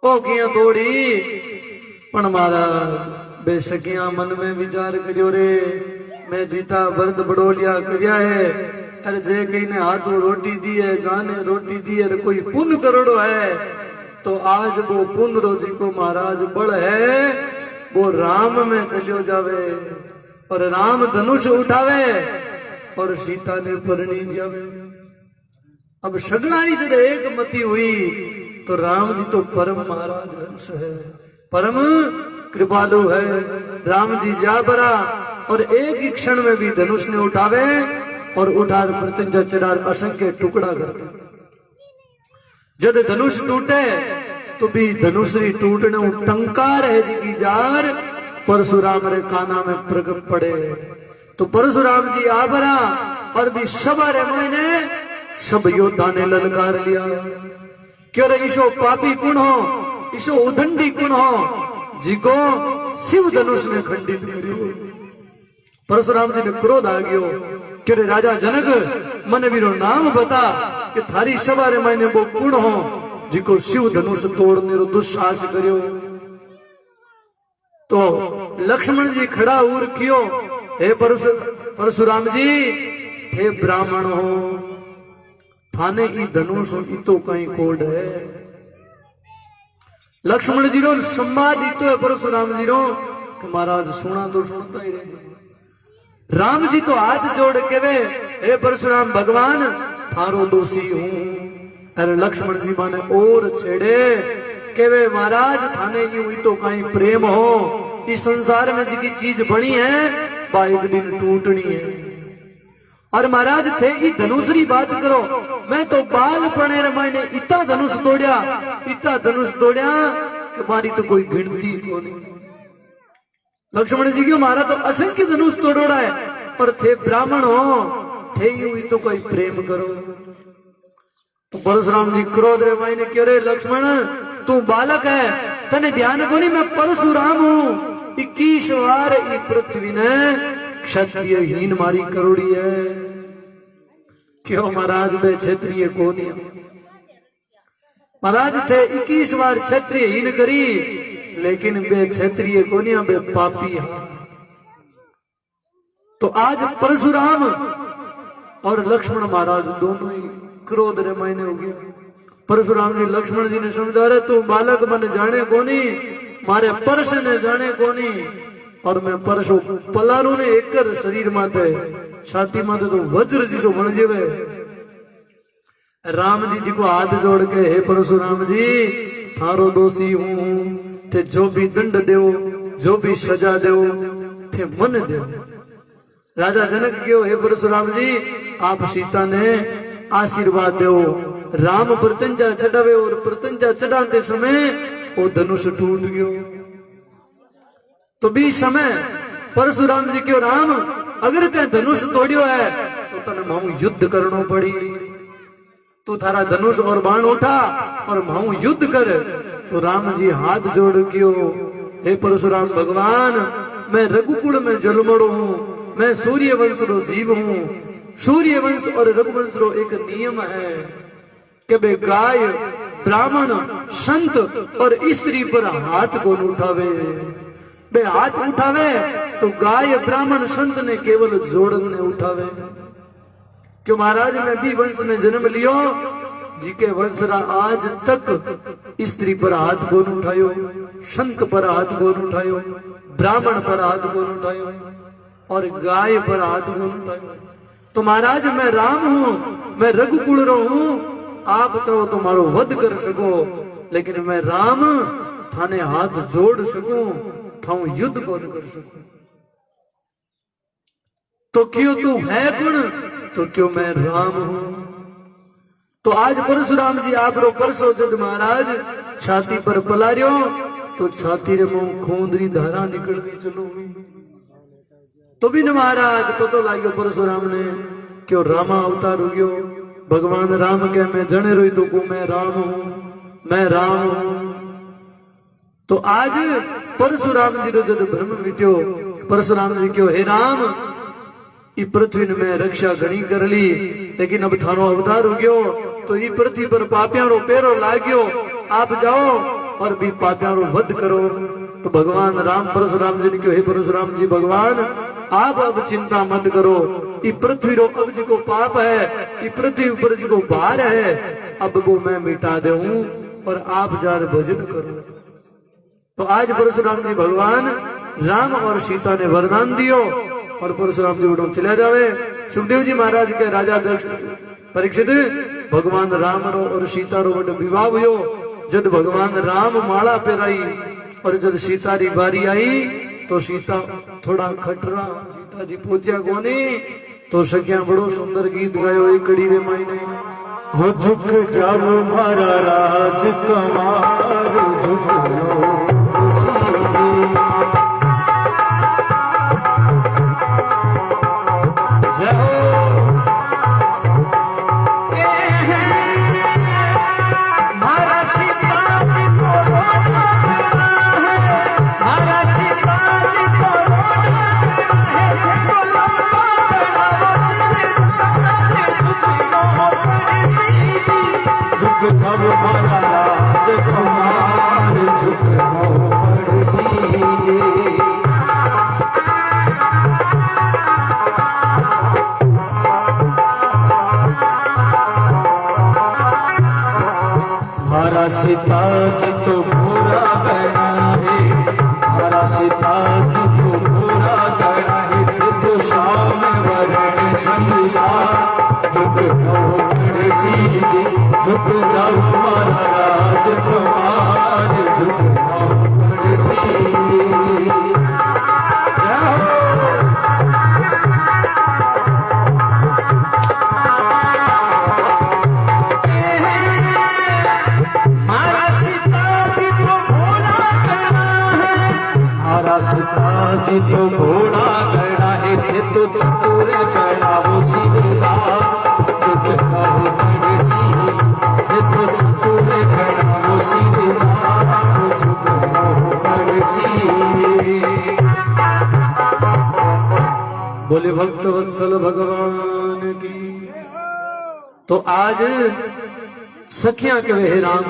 ओ किया तोड़ी पण मारा बेसकिया मन में विचार करियो रे, मैं जीता बर्द बड़ो लिया करिया है। अरे जे कहीं ने हाथों रोटी दी है, गाने रोटी दी है, कोई पुण्य करोड़ो है, तो आज वो पुण्य रोजी को महाराज बल है, वो राम में चलियो जावे और राम धनुष उठावे और सीता ने परणी जावे। अब सगनारी जब एक मती हुई तो राम जी तो परम महाराज हंस है, परम कृपालु है। राम जी जा बरा और एक ही क्षण में भी धनुष ने उठावे और उठार प्रत्यंचा चढ़ार असंख्य टुकड़ा करके। जब धनुष टूटे तो भी धनुषरी टूटने टंकार है जी की जार, परशुराम रे काना में प्रगट पड़े। तो परशुराम जी आबरा और भी सवारे महीने सब योद्धा ने ललकार लिया, क्यों रे ईशो पापी कुण हो, ईशो उदंडी कुण हो, जिको शिव धनुष ने खंडित करियो। परशुराम जी ने क्रोध आ गयो, क्यों रे राजा जनक मन वीरो नाम बता कि थारी सवारे महीने वो कुण हो जिको शिव धनुष तोड़ने रो दुस्साहस करियो। तो लक्ष्मण जी खड़ा उर कियो, हे परशुराम जी थे ब्राह्मण हो, थाने ई धनुष ई तो कहीं कोड है। लक्ष्मण जी रो संवाद इतो है परशुराम जी रो कि महाराज सुना तो सुनता ही रहे। राम जी तो हाथ जोड़ के वे, हे परशुराम भगवान थारो दोषी हूं। अरे लक्ष्मण जी माने और छेड़े के वे महाराज थाने यूं ही तो कहीं प्रेम हो, इस संसार में जी चीज बनी है बा एक दिन टूटनी है। और महाराज थे ई धनुषरी बात करो, मैं तो बाल पड़े मैंने इतना धनुष तोड़िया कि मारी तो कोई गिनती को नहीं। लक्ष्मण जी क्यों मारा तो असंख्य धनुष तोड़ोड़ा है, पर थे ब्राह्मण हो, थे यूं ही तो कोई प्रेम करो। तो परशुराम जी क्रोध रे मायने क्यों रे लक्ष्मण तू बालक है, तने ध्यान को नहीं, मैं परशुराम हूं। 21 बार ई पृथ्वी ने क्षत्रिय हीन मारी करोड़ी है। क्यों महाराज बे क्षत्रिय कोनिया महाराज थे 21 बार क्षत्रिय हीन करी, लेकिन बे क्षत्रिय कोनिया बे पापी है। तो आज परशुराम और लक्ष्मण महाराज दोनों ही क्रोध रे मायने हो गया। परशुराम जी लक्ष्मण जी ने समझा रहे तू बालक मन जाने कोनी, मारे परश ने जाने कोनी, और मैं परशो पलारू ने एकर शरीर माथे छाती माथे तो वज्र जी बन जेवे। राम जी को हाथ जोड़ के हे परशुराम जी थारो दोषी हूं, थे जो भी दंड देव जो भी सजा देव थे मन देव। राजा जनक क्यों हे परशुराम जी आप सीता ने आशीर्वाद दो। राम प्रत्यंजा चढ़ावे और प्रत्यंजा चढ़ाते समय वो धनुष टूट गयो। तो भी समय परशुराम जी क्यों राम अगर ते धनुष तोड़ियो है तो तने माऊ युद्ध करनो पड़ी। तू थारा धनुष और बाण उठा और माऊ युद्ध कर। तो राम जी हाथ जोड़ क्यों हे परशुराम भगवान मैं रघुकुल में जन्मड़ो हूं, मैं सूर्य वंश रो जीव हूं। सूर्य वंश और रघुवंश रो एक नियम है कि बे गाय ब्राह्मण संत और स्त्री पर हाथ को उठावे। बे हाथ उठावे तो गाय ब्राह्मण संत ने केवल जोड़न ने उठावे। क्यों महाराज मैं भी वंश में जन्म लियो जिके वंशरा आज तक स्त्री पर हाथ को उठायो, संत पर हाथ को उठायो, ब्राह्मण पर हाथ को उठायो और गाय पर हाथ को उठायो। तो महाराज मैं राम हूं, मैं रघुकुल रो हूं। आप चाहो तो मारो वध कर सको, लेकिन मैं राम थाने हाथ जोड़ सकूं, थाऊ युद्ध कौन कर सकूं। तो क्यों तू है गुण, तो क्यों मैं राम हूं। तो आज परशुराम जी आप रो परसो जद महाराज छाती पर पलारियो तो छाती रे मुंह खूंदरी धारा निकल गई चलो। तो भी न महाराज पतो लाग्यो परशुराम ने क्यों रामा अवतार हो गयो। भगवान राम के मैं जने रोई तो को मैं राम हूं, मैं राम हूं। तो आज परशुराम जी रो जद भ्रम मिट्यो, परशुराम जी क्यों हे राम ई पृथ्वी में रक्षा घणी कर ली, लेकिन अब थानो अवतार हो गयो तो ई पृथ्वी पर पापियां रो पेरो लाग्यो। आप जाओ और भी पापियां रो वध करो। तो भगवान राम परशुराम जी ने क्यों हे परशुराम जी भगवान आप अब चिंता मत करो। ई पृथ्वी रो अब जी को पाप है, ई पृथ्वी पर जी को भार है, अब वो मैं मिटा दूं और आप जार भजन करो। तो आज परशुराम जी भगवान राम और सीता ने वरदान दियो और परशुराम जी उठो चले जावे। सुखदेव जी महाराज के राजा दक्ष परीक्षित भगवान राम रो और सीता रो बड़ विवाह हुयो। जब भगवान राम माला पहराई और जब सीता री बारी आई तो सीता थोड़ा खटरा, सीता जी पूछया कोनी तो सख्या बड़ो सुंदर गीत गायो एक कड़ी रे मायने। हो झुक जाओ मारा राजकुमार झुक लो सीता जी तो बुरा गया है, हमारा सीता जी तो बुरा गया है। तो शाम वरण संसार झुक सी जी झुक जाओ हमारा राजकुमार झुक सी सीता जी तो घोड़ा गड़ा है थे तो चतुर गड़ा वो सीधा झुक थे तो चतुर गड़ा वो सीधा झुक बोले भक्त वत्सल भगवान की। तो आज सखियां के हे राम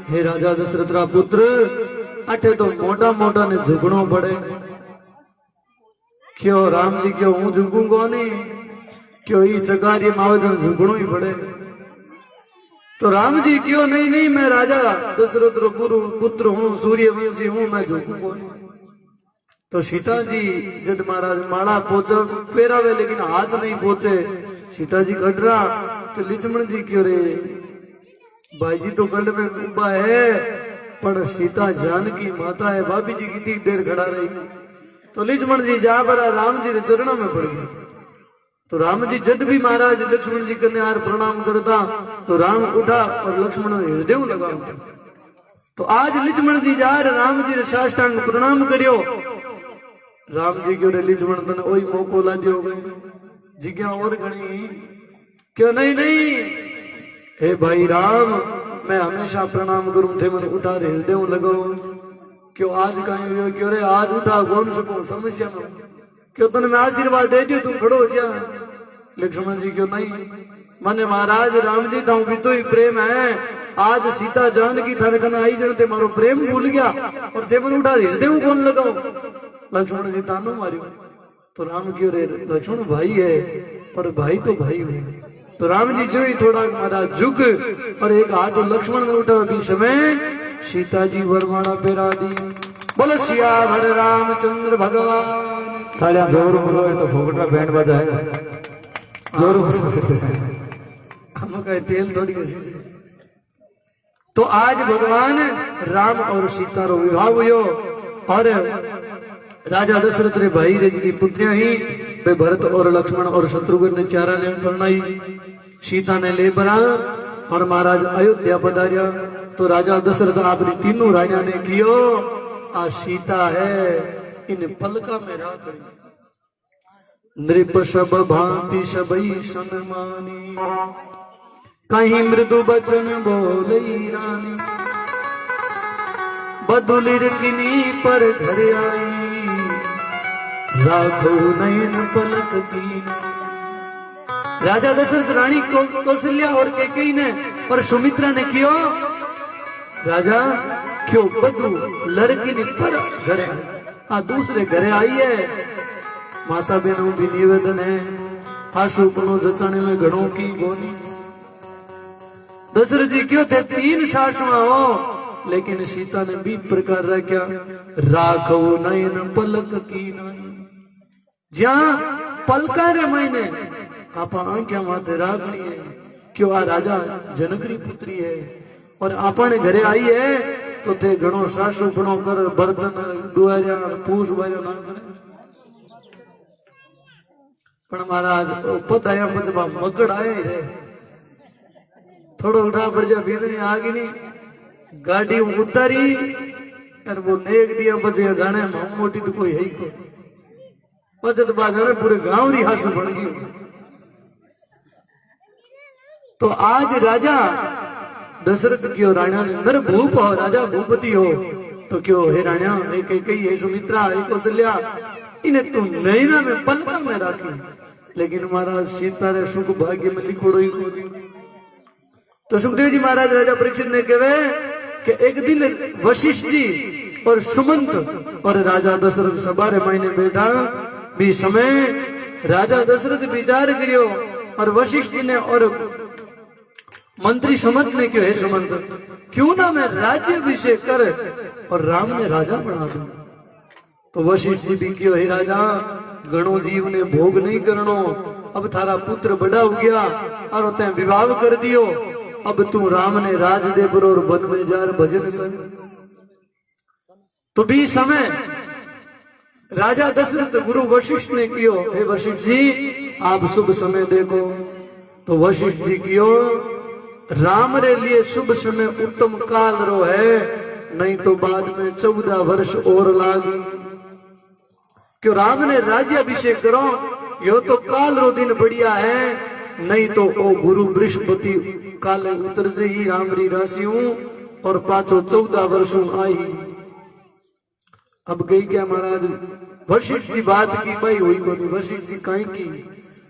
हे राजा दशरथ रा पुत्र अठे तो मोटा मोटा ने झुकणो पड़े। क्यों राम जी क्यों हूं झुकूंगा नहीं, क्यों ई चकारी मावदन झुकणो ही पड़े। तो राम जी क्यों नहीं नहीं मैं राजा दशरथ रो पुत्र हूं, सूर्यवंशी हूं, मैं झुकूंगा नहीं। तो सीता जी जब महाराज माला पहुंचा पेरावे लेकिन हाथ नहीं पहुंचे, सीता जी कटरा तो लक्ष्मण जी क्यों रे भाई जी तो गंड में उबा है, पर सीता जानकी माता है, भाभी जी कितनी देर खड़ा रही। तो लक्ष्मण जी जा बरा राम जी के चरणों में पड़ गए। तो राम जी जब भी महाराज लक्ष्मण जी कन्या प्रणाम करता तो राम उठा और लक्ष्मण हृदय लगाता। तो आज लक्ष्मण जी जा राम जी साष्टांग प्रणाम करियो। राम जी क्यों लक्ष्मण तने ओई मौको ला दियो जिज्ञा और घणी क्यों नहीं नहीं हे भाई राम मैं हमेशा प्रणाम करूं थे, मन उठा हृदय लगाओ। क्यों आज कहीं क्यों रे आज उठा कौन सकूं समस्या में क्यों तने मैं आशीर्वाद दे दियो, तुम खड़ो हो जा। लक्ष्मण जी क्यों नहीं माने महाराज राम जी ताऊ भी तो ही प्रेम है, आज सीता जानकी थारे कने आई जनते मारो प्रेम भूल गया और ते मन उठा हृदय कौन लगाओ। लक्ष्मण जी तानो मारियो। तो राम क्यों रे लक्ष्मण भाई है और भाई तो भाई है। तो राम जी जो ही थोड़ा महाराज झुक और एक हाथ लक्ष्मण ने उठा भी समय सीता जी वरमाला पेरा दी। बोलो सियावर रामचंद्र भगवान। तालियां जोर बजाओ तो फोकटा बैंड बजाएगा, जोर बजाओ। हम कहे तेल थोड़ी कैसी। तो आज भगवान राम और सीता रो विवाह हुयो और राजा दशरथ रे भाई रे जी पुत्रियां ही वे भरत और लक्ष्मण और शत्रुघ्न ने चारा ने परणाई। सीता ने ले बरा और महाराज अयोध्या पधारिया। तो राजा दशरथ अपनी तीनों राजा ने कियो आ सीता है इन पलका में राख। नृप सब भांति सबई सनमानी, कहीं मृदु बचन बोलई रानी। बदुलिर किनी पर घर आई, राखो नयन पलक की। राजा दशरथ रानी को कौशल्या और कैकेयी ने और सुमित्रा ने कियो राजा क्यों बधु लड़की ने पर घरे आ दूसरे घरे आई है। माता बहनों भी निवेदन है आशु पनो जचाने में घड़ों की गोनी। दशरथ जी क्यों थे 3 सासुआ हो, लेकिन सीता ने 20 प्रकार रखा। राखो नयन पलक की नाई, ज्या पलका रे महीने आप आंख्या माथे राखनी है। क्यों आ राजा जनकरी पुत्री है और आपने घरे आई है तो ते घणो सासू पनो कर बर्तन डुआरिया पूछ बारिया ना करे। पण महाराज पताया पचबा मकड़ आए रे थोड़ो उठा पर जा बींदनी आगी नहीं गाड़ी उतारी और वो नेक दिया बचे जाने मोटी तो कोई है ही को बचत बाजाने पूरे गांव री हासु बन गई। तो आज राजा दशरथ क्यों राणा ने नर भूप हो राजा भूपति हो तो क्यों हे राणा हे कैकेयी हे सुमित्रा हे कौशल्या इन्हें तुम नैना में पलका में राखी, लेकिन महाराज सीता रे सुख भाग्य में लिखोड़ो ही को। तो सुखदेव जी महाराज राजा परीक्षित ने कहे कि एक दिन वशिष्ठ जी और सुमंत और राजा दशरथ सभा रे मायने बैठा भी समय राजा दशरथ विचार करियो और वशिष्ठ जी ने और मंत्री सुमंत ने क्यों है सुमंत क्यों ना मैं राज्य अभिषेक कर और राम ने राजा बना दूं। तो वशिष्ठ जी भी क्यों है राजा गणों जीव ने भोग नहीं करनो, अब थारा पुत्र बड़ा हो गया और तैं विवाह कर दियो, अब तू राम ने राज दे पर और वन में जार भजन कर। तो भी समय राजा दशरथ गुरु वशिष्ठ ने कियो हे वशिष्ठ जी आप शुभ समय देखो। तो वशिष्ठ जी कियो राम रे लिए शुभ समय उत्तम काल रो है, नहीं तो बाद में 14 वर्ष और लागी। क्यों राम ने राज्य अभिषेक करो यो तो काल रो दिन बढ़िया है, नहीं तो ओ गुरु बृहस्पति काले उतर ही राम री राशि हूं और पाछो 14 वर्षों आई। अब गई क्या महाराज वशिष्ठ जी बात की भाई हुई को नहीं, वशिष्ठ जी कहीं की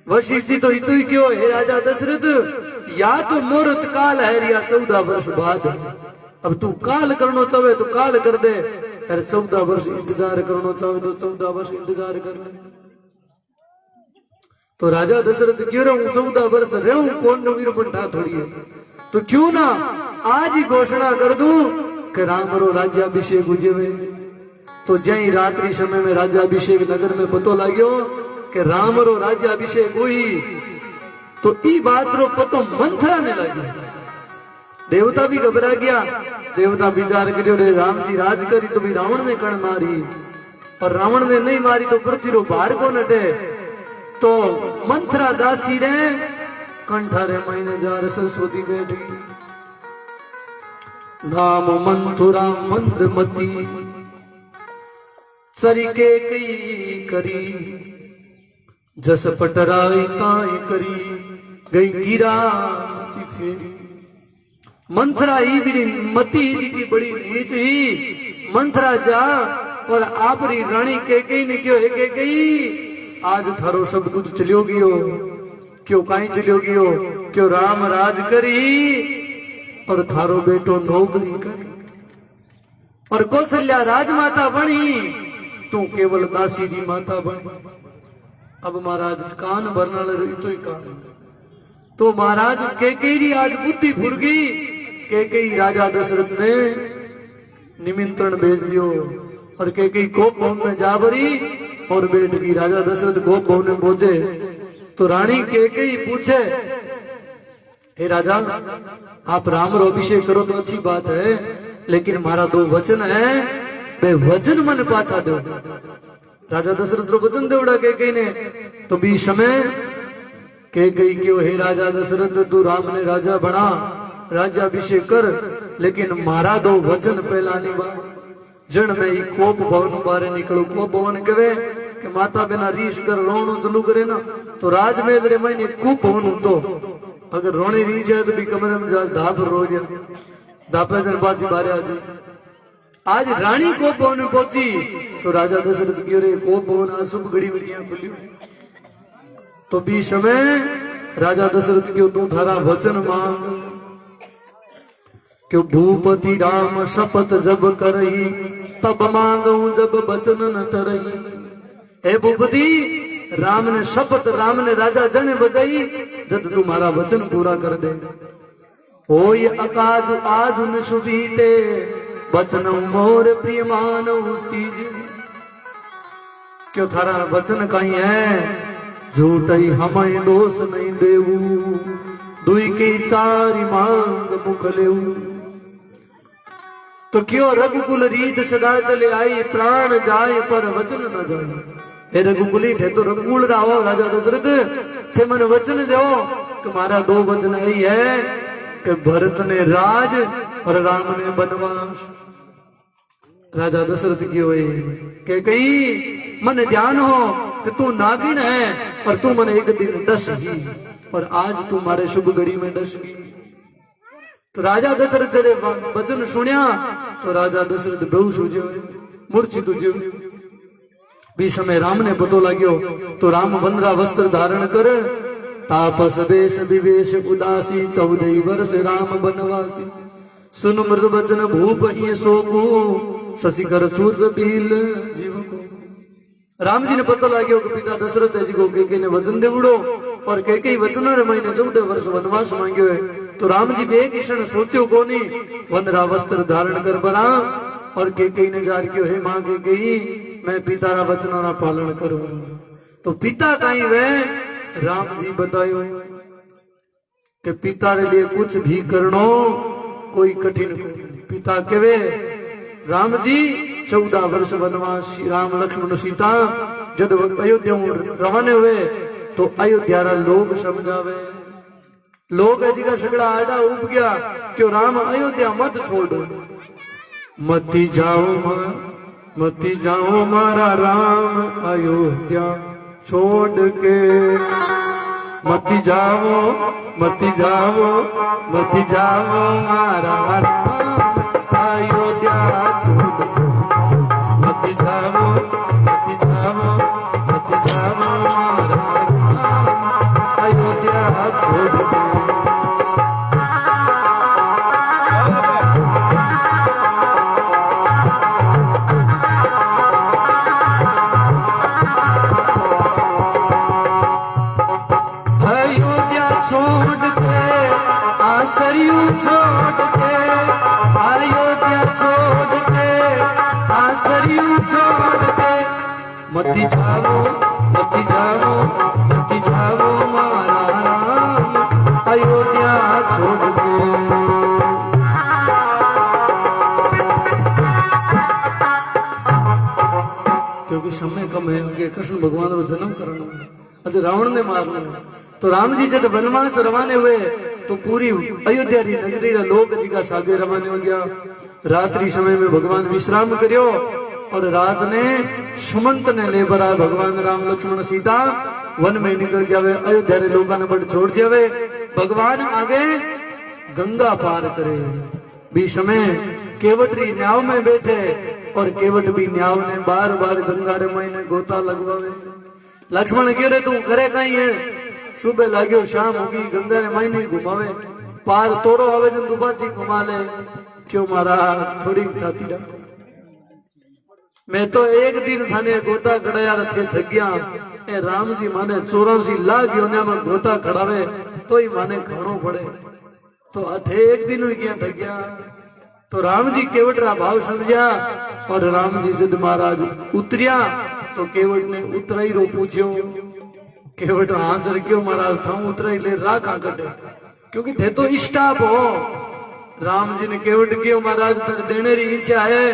वशिष्ठ जी तो इतो ही क्यों हे राजा दशरथ, या तो मुहूर्त काल है या 14 वर्ष बाद है। अब तू काल करनो चाहे तो काल कर दे, अरे 14 वर्ष इंतजार करनो चाहे तो 14 वर्ष इंतजार कर ले। तो राजा दशरथ क्यों रहूं 14 वर्ष रहूं, कौन वीर बंटा थोड़ी है, तो क्यों ना आज ही घोषणा कर दूं कि राम रो राज्याभिषेक हुजेवे। तो जय रात्रि समय में राज्याभिषेक नगर में पतो लाग्यो कि राम रो राज्याभिषेक हुई, तो ई बात रो पतो मंथरा ने लगी। देवता भी घबरा गया, देवता विचार करियो रे राम जी राज करी तो भी रावण ने कण मारी, और रावण ने नहीं मारी तो पृथ्वी रो भार को नटे। तो मंथरा दासी रे कंठारे महीने जा सरस्वती बैठी, नाम मंथुरा मंदमती सरिके कई करी, जस पटराई ताई करी गई गिरा फेरी। मंथरा ही भी मती जी की बड़ी नीच ही, मंथरा जा और आपरी रानी के कई ने क्यों के कई, आज थारो सब कुछ चलियो गयो, क्यों काई चलियो गयो, क्यों राम राज करी और थारो बेटो नौकरी करी, और कौशल्या राजमाता बनी, तू केवल दासी की माता बनी। अब महाराज कान भरना तो ही कान, तो महाराज कैकेयी आज बुद्धि फुर गई। कैकेयी राजा दशरथ ने निमंत्रण भेज दियो, और कैकेयी गोप भवन में जा भरी और बैठ गई। राजा दशरथ गोप भवन में पहुंचे तो रानी कैकेयी पूछे, हे राजा आप राम रो अभिषेक करो तो अच्छी बात है, लेकिन हमारा 2 वचन है, वे वचन मन पाछा दो। राजा दशरथ रो वचन देवड़ा कैकेयी ने, तो भी समय कैकेयी क्यों, हे राजा दशरथ तू राम ने राजा बना, राज्याभिषेक कर, लेकिन मारा 2 वचन पहला निभा। जन में ही कोप भवन बारे निकलो। कोप भवन कहे कि माता बिना रीस कर रोनो चलू करे ना, तो राजमहल रे महीने कूप भवन तो अगर रोने री जाए तो भी कमरे में जा धाप रो जा, धापे दिन बाजी बारे आज रानी कोप भवन में पहुंची तो राजा दशरथ क्यों रे कोप भवन अशुभ घड़ी में खुली। तो भी समय राजा दशरथ क्यों तू थारा वचन मांग, क्यों भूपति राम शपथ जब करही, तब मांगू जब वचन न टरही। हे भूपति राम ने शपथ, राम ने राजा जन बजाई, जब तुम्हारा वचन पूरा कर दे। होय अकाज आज न सुबीते, वचन मोर प्रिय मानव तीज। क्यों थारा वचन कहीं है, झूठई हमें दोष नहीं देऊ, दुई के 4 मांग मुख लेऊ। तो क्यों रघुकुल रीत सदा चले आई, प्राण जाए पर वचन न जाए। हे रघुकुली थे तो रघुकुल राहो राजा दशरथ थे मन वचन दो कि हमारा 2 वचन यही है कि भरत ने राज और राम ने वनवास। राजा दशरथ की हुई के कही मन ध्यान हो कि तू नागिन है और तू मन एक दिन डस ही, और आज तू हमारे शुभ घड़ी में डस गई। तो राजा दशरथ तेरे वचन सुनिया तो राजा दशरथ बेहोश हो जाए, मूर्छित हो जाए। भी समय राम ने पतो लाग्यो तो राम बंदरा वस्त्र धारण कर, तापस वेश विवेश उदासी, 14 वर्ष राम बनवासी। सुन मृद वचन भूप ही सोकू, शशिकर सूर्य बील जीव को। राम जी ने पतो लाग्यो कि पिता दशरथ जी को कैकेयी ने वचन देवड़ो, और कैकेयी वचन रे महीने 14 वर्ष वनवास मांग्यो है। तो राम जी एक क्षण सोचो कोनी, वंदरा वस्त्र धारण कर बना, और कैकेयी ने जार क्यों, हे मां कैकेयी मैं पिता रा वचनों ना पालन करूं। तो पिता कहीं वे राम जी बतायो कि पिता रे लिए कुछ भी करनो कोई कठिन नहीं। पिता कहे राम जी 14 वर्ष वनवास, राम लक्ष्मण सीता जब अयोध्या रवाने हुए तो अयोध्या रा लोग समझावे, लोग जी का सगड़ा आड़ा उब गया क्यों राम अयोध्या मत छोड़ो, मती जाओ मारा राम अयोध्या छोड़ के, मती जाओ मारा राम अयोध्या छोड़ के, मती जाओ मारा राम सरयू छोड़ के मती जाओ मती जाओ मती जाओ मारा राम अयोध्या छोड़ के। क्योंकि समय कम है, आगे कृष्ण भगवान को जन्म कराना है, अरे रावण ने मारना है। तो राम जी जब वनवास रवाने हुए तो पूरी अयोध्या री नगरी रा लोग जी का सागे रवाने हो गया। रात्रि समय में भगवान विश्राम करियो और रात ने सुमंत ने ले बरा भगवान राम लक्ष्मण सीता वन में निकल जावे, अयोध्या रे लोगों ने बड़ छोड़ जावे। भगवान आगे गंगा पार करे भी समय केवटरी न्याव में बैठे और केवट भी न्याव ने बार बार गंगा रे माई ने गोता लगवावे। लक्ष्मण कह रहे तू करे कहीं है, सुबह लाग्यो शाम होगी गंगा रे माई नहीं घुमावे, पार तोड़ो आवे जन दुबाची घुमा ले। क्यों मारा थोड़ी छाती रखो, मैं तो एक दिन थाने गोता कड़ाया रखे थक गया। ए राम जी माने 84 लाख योनिया में गोता खड़ावे तो ही माने खानो पड़े, तो अथे एक दिन हुई क्या थक गया। तो राम जी केवट रा भाव समझा और राम जी जब महाराज उतरिया तो केवट ने उतराई रो पूछ्यो। केवट हाथ रखियो महाराज था उतराई ले रा कहां कटे, क्योंकि थे तो स्टाफ हो। राम जी ने केवट कियो महाराज तेरे देने री इच्छा है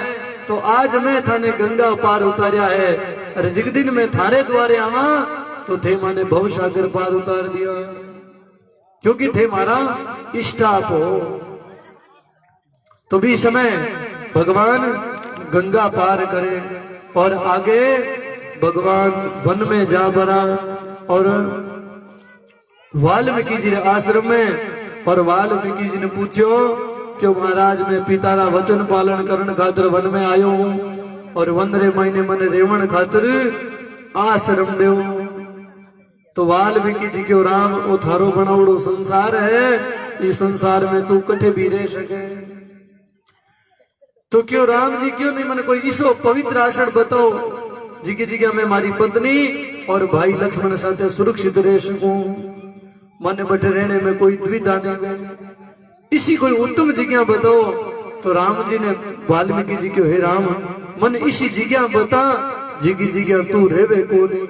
तो आज मैं थाने गंगा पार उतारिया है, अरे जिस दिन मैं थारे द्वारे आवा तो थे माने भव सागर पार उतार दिया, क्योंकि थे मारा स्टाफ हो। तो भी समय भगवान गंगा पार करे और आगे भगवान वन में जा बना और वाल्मीकि जी आश्रम में, और वाल्मीकि जी ने पूछो क्यों महाराज मैं पितारा वचन पालन करने खातिर वन में आयो हूं और 15 महीने मन रेवण खातिर आश्रम देव। तो वाल्मीकि जी क्यों राम वो थारो बनावड़ो संसार है, इस संसार में तू कठे भी रह सके। तो क्यों राम जी क्यों नहीं मैंने कोई इसो पवित्र आसन बताओ जिकी जगह मैं मारी पत्नी और भाई लक्ष्मण साथ सुरक्षित रह सकूं, मन बटे रहने में कोई द्विधा नहीं, इसी कोई उत्तम जगह बताओ। तो राम जी ने वाल्मीकि जी क्यों हे राम मन इसी जगह बता जिकी जगह तू रेवे को नहीं,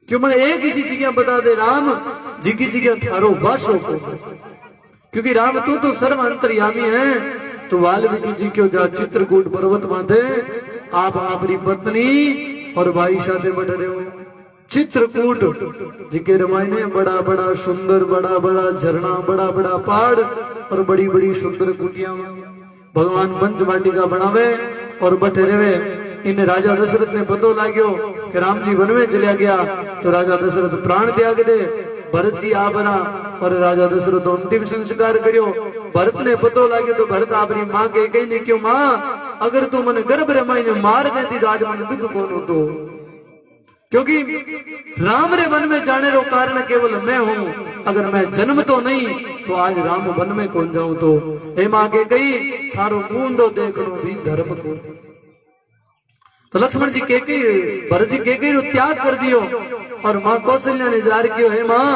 क्यों मन एक इसी जगह बता दे राम जिकी जगह थारो वासो को, क्योंकि राम तू तो सर्व अंतर्यामी है। तो वाल्मीकि जी क्यों जा चित्रकूट पर्वत माथे आप अपनी पत्नी और भाई साथे बैठ रहे हो। चित्रकूट जिके रामायण बड़ा बड़ा सुंदर बड़ा बड़ा झरना बड़ा बड़ा पहाड़ और बड़ी बड़ी सुंदर कुटिया भगवान पंचवाटिका बनावे और बैठे रहे। इन राजा दशरथ ने पतो लाग्यो कि राम जी वन में चलिया गया तो राजा दशरथ प्राण त्याग दे, भरत जी आ बना और राजा दशरथ अंतिम संस्कार करियो। भरत ने पतो लाग्यो तो भरत अपनी मां के कही नहीं क्यों मां अगर तू मन गर्भ रे माई ने मार देती तो आज मन दुख कौन होतो, क्योंकि राम रे वन में जाने रो कारण केवल मैं हूं, अगर मैं जन्म तो नहीं तो आज राम वन में कौन जाऊं। तो हे मां के कही थारो मुंडो देखनो भी धर्म को। तो लक्ष्मण जी के भरत जी के रो त्याग कर दियो और मां कौशल्या ने जार कियो हे मां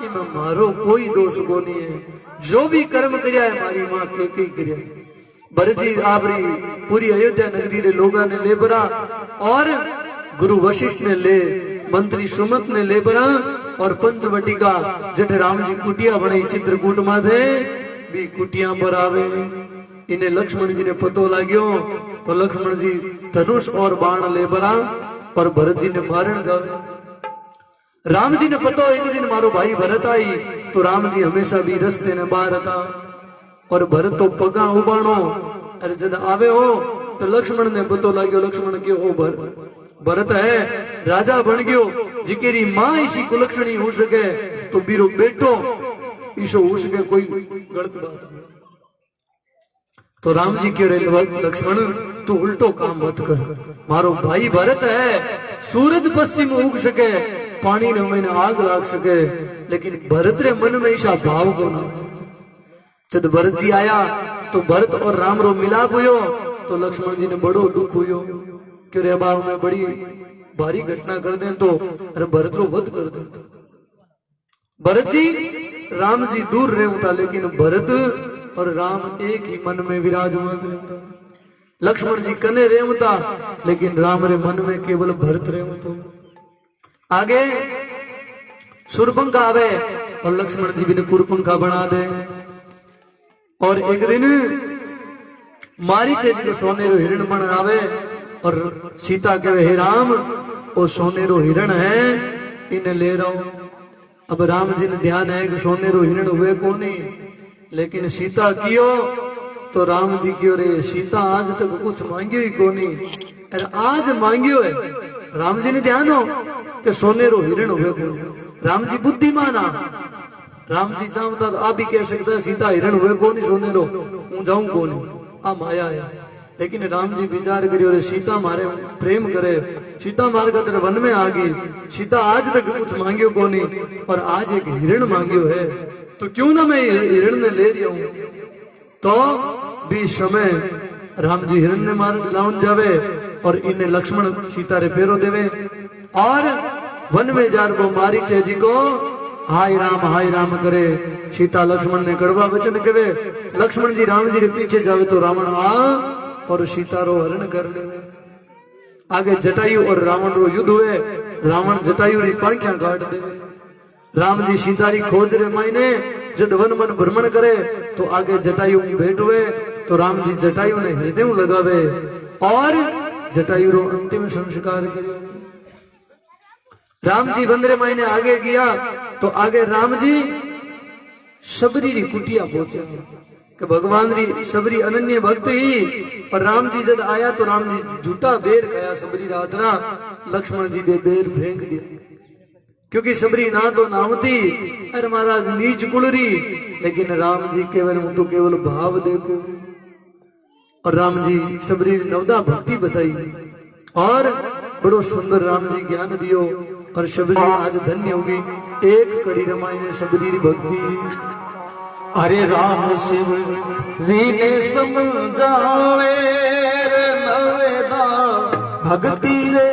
इमें मारो कोई दोष को नहीं है, जो भी कर्म किया है मारी मां के किया है। भरत जी आपरी पूरी अयोध्या नगरी रे लोगा ने ले बरा और गुरु वशिष्ठ ने ले, मंत्री सुमंत ने ले बरा और पंचवटिका जठ राम जी कुटिया बनाई चित्रकूट माथे भी कुटिया पर आवे। इन्हें लक्ष्मण जी ने पतो लाग्यो तो लक्ष्मण जी धनुष और बाण ले बरा और भरत जी ने मारण जावे। राम जी ने पतो एक दिन मारो भाई भरत आई तो राम जी हमेशा भी रस्ते ने बाहर था और भरत तो पगा उबाणो, अरे जब आवे हो तो लक्ष्मण ने पतो लाग्यो। लक्ष्मण क्यों हो भरत है राजा बन गयो जिकेरी मां इसी कुलक्षणी हो सके तो बीरो बेटो ईशो हो सके, कोई गलत बात नहीं। तो राम जी कह रहे लक्ष्मण तू उल्टो काम मत कर, मारो भाई भरत है सूरज पश्चिम उग सके पानी ने मैंने आग लाग सके लेकिन भरत रे मन में ऐसा भाव को ना। जब भरत जी आया तो भरत और राम रो मिलाप हुयो तो लक्ष्मण जी ने बड़ो दुख हुयो कि रे बाब में बड़ी भारी घटना कर दे तो अरे भरत रो वध कर दे। भरत जी राम जी दूर रहे था लेकिन भरत और राम एक ही मन में विराजमान रहता। लक्ष्मण जी कने रेवता, लेकिन राम रे मन में केवल भरत रेवतो। आगे सुरपंखा आवे और लक्ष्मण जी भी ने कुरपंखा बना दे। और एक दिन मारीचे जी को सोनेरो हिरण बन आवे और सीता कहे हे राम वो सोनेरो हिरण है इन्हें ले रहा हूं। अब राम जी ने ध्यान है कि सोनेरो हिरण हुए को नहीं, लेकिन सीता कियो तो राम जी क्यों रे सीता आज तक कुछ मांगियो ही को नहीं, अरे आज मांगियो है। राम जी ने ध्यान हो कि सोनेरो हिरण हुए को नहीं। राम जी बुद्धिमान आ, राम जी चाहता तो आप भी कह सकता है सीता हिरण हुए को नहीं सोनेरो हूं जाऊं को नहीं, आ माया है। लेकिन राम जी विचार करियो रे सीता मारे प्रेम करे, सीता मार का तेरे वन में आ गई, सीता आज तक कुछ मांगियो को नहीं और आज एक हिरण मांगियो है, तो क्यों ना मैं हिरण ने ले लिया हूं। तो भी समय राम जी हिरण ने मार लाउन जावे और इन्हें लक्ष्मण सीता रे फेरो देवे और वन में जार वो मारीचे जी को हाय राम करे। सीता लक्ष्मण ने कड़वा वचन कहे, लक्ष्मण जी राम जी के पीछे जावे तो रावण आ और सीता रो हरण कर लेवे। आगे जटायु और रावण रो युद्ध हुए, रावण जटायु री पांखियां काट देवे। राम जी सीता री खोज रे मायने जब वन मन भ्रमण करे तो आगे जटायु भेंट हुए तो राम जी जटायु ने हृदय लगावे और जटायु रो अंतिम संस्कार करियो। राम जी बंदरे मायने आगे गया तो आगे राम जी सबरी री कुटिया पहुंचा कि भगवान री सबरी अनन्य भक्त ही, पर राम जी जब आया तो राम जी झूठा बेर खाया सबरी रात ना, लक्ष्मण जी ने बेर फेंक दिया क्योंकि सबरी ना तो नामती अरे महाराज नीच कुलरी, लेकिन राम जी केवल तो केवल भाव देखो। और राम जी सबरी नवदा भक्ति बताई और बड़ो सुंदर राम जी ज्ञान दियो और सबरी आज धन्य होगी। एक कड़ी रामायण सबरी भक्ति। अरे राम शिव रीने समझावे रे नवेदा भक्ति रे